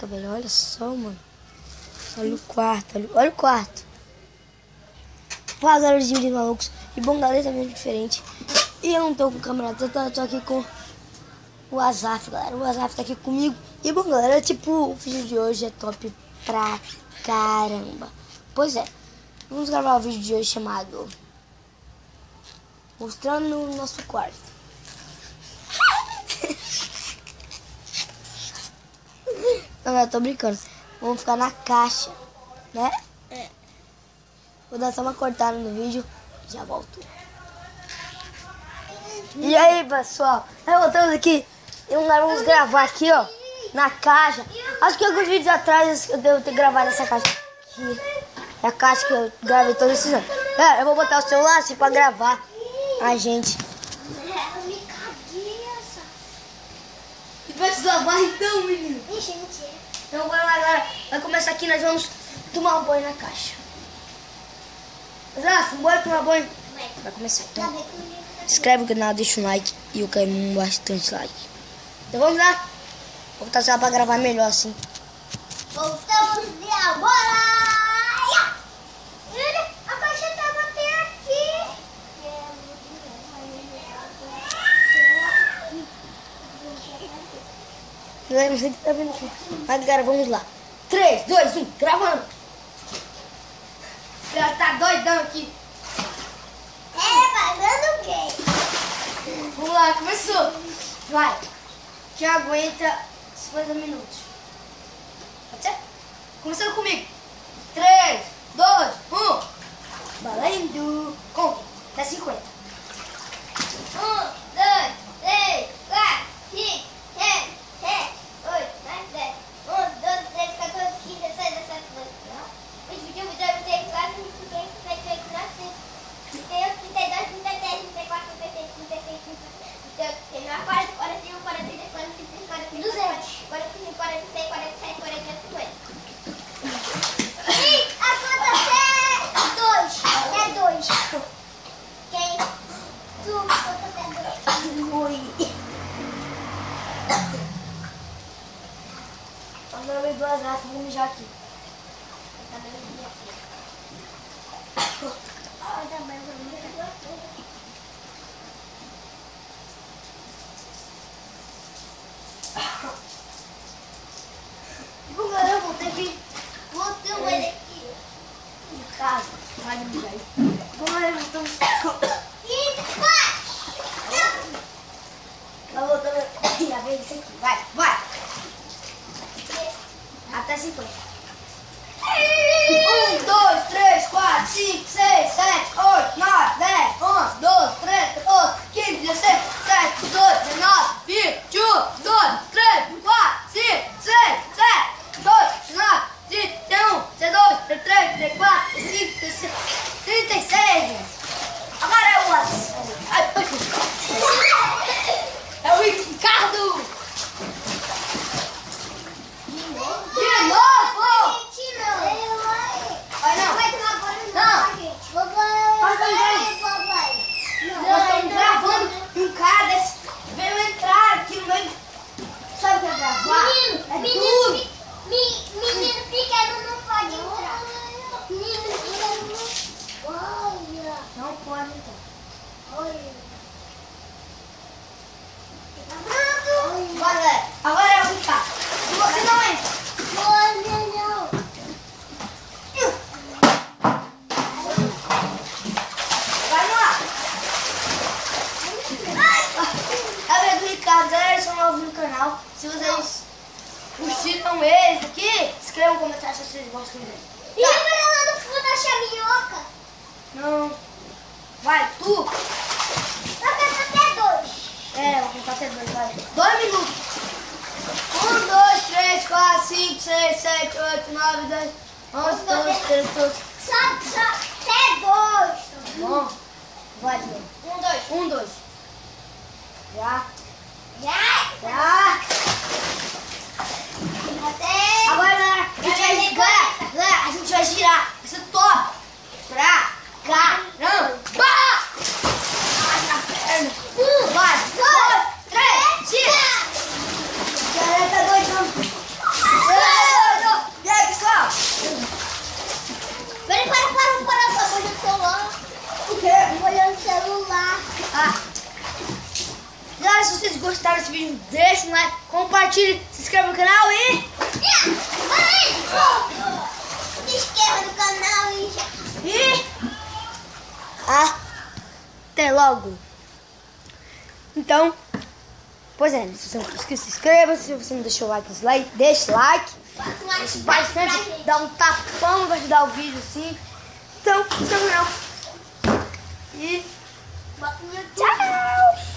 Caraca, velho, olha só, mano. Olha o quarto, olha o quarto. Fala, galera de vídeos malucos. E bom, galera, também é diferente. E eu não tô com o camarada, eu tô aqui com o Azaf, galera. O Azaf tá aqui comigo. E bom, galera, tipo, o vídeo de hoje é top pra caramba. Pois é, vamos gravar o vídeo de hoje chamado Mostrando o Nosso Quarto. Não, eu tô brincando. Vamos ficar na caixa, né? É. Vou dar só uma cortada no vídeo e já volto. E aí, pessoal? Voltamos aqui. E nós vamos gravar aqui, ó, na caixa. Acho que alguns vídeos atrás eu devo ter gravado essa caixa aqui. É a caixa que eu gravei todos esses anos. Galera, eu vou botar o celular assim pra gravar a gente. E vai se lavar então, menino? Ixi, mentira. Então bora lá, galera. Vai começar aqui, nós vamos tomar um banho na caixa. Zafa, bora tomar banho. Vai começar então. Se inscreve no canal, deixa um like e eu quero bastante like. Então vamos lá. Vou botar o celular pra gravar melhor assim. Voltamos de agora. A caixa tava até aqui. Eu não sei o que tá vendo aqui. Mas galera, vamos lá. 3, 2, 1, gravando. Ela tá doidão aqui. Fazendo o quê? Vamos lá, começou. Vai. Que aguenta 50 minutos. Pode ser? Começando comigo. 3, 2, 1. Valendo. Conta. Até 50. 1, 2, 3, 4, 5, 6, 7, 8, 9, 10, 11, 12, 13, 14, 15, 16, 17, 18, 20, 21, 22, 23, 24, 25, 26, 27, 28, 29, 30, 31, 32, 33, 34, 35, 36, 37, 38, 39, 40, 41, 42, 43, 45, 46, 47, 46, 47, 48, 50. E a conta até 2. Quem? Tu conta até 2. Oi. Agora eu vou duas raças, vou mijar aqui. Bom, galera, eu voltei aqui. Voltamos ele aqui. Em casa. Vai mijar aí. Bom, galera, voltamos. E vai! Vai voltando aqui, já vem isso aqui. Vai, vai. Até 50. 1, 2, 3, 4, 5, 6, 7, 8, 9, 10, 11, 12, 13, 14, 15, 16, 17, 18, 19, 20, 21, 22, 23, 24, 25, 26, 27, 28, 29, 30, 31, 32, 33, 34, 35, 36, 36. Agora é o As. É o Ricardo. De novo! Vai não. Vai tomar banho Não. gente. Nós estamos gravando e um cara desse veio entrar aqui no meio. Sabe o que é gravar? É duro. Menino pequeno não pode entrar. Menino pequeno não. Olha. Não pode então. Olha. Bora, galera. Agora é o Ricardo. Se você não entra. Olha, não. Vai lá. É a vez do Ricardo, galera, são novos no canal. Se vocês curtiram eles aqui, escrevam um comentário se vocês gostam dele. E lembra lá no fundo da minhoca? Não. Vai, tu. Eu quero até 2. É, vou contar até 2, vai. 2 minutos. 1, 2, 3, 4, 5, 6, 7, 8, 9, 10, 11, 12, 13, 14. Só até 2. Bom, vai, de novo. 1, 2. 1, 2. Já. Já. Até. Agora, galera, a gente vai girar esse top pra caramba. Vai na perna. Vai, 2, 3, gira. Galera, tá doidão. Galera, se vocês gostaram desse vídeo, deixa um like, compartilhe, se inscreva no canal e... Se inscreva no canal E... até logo. Então, pois é, se você não for inscrito, se inscreva. Se você não deixou o like, deixa like. Deixa bastante, dá um tapão pra ajudar o vídeo assim. Então, se inscreva no canal. E... tchau.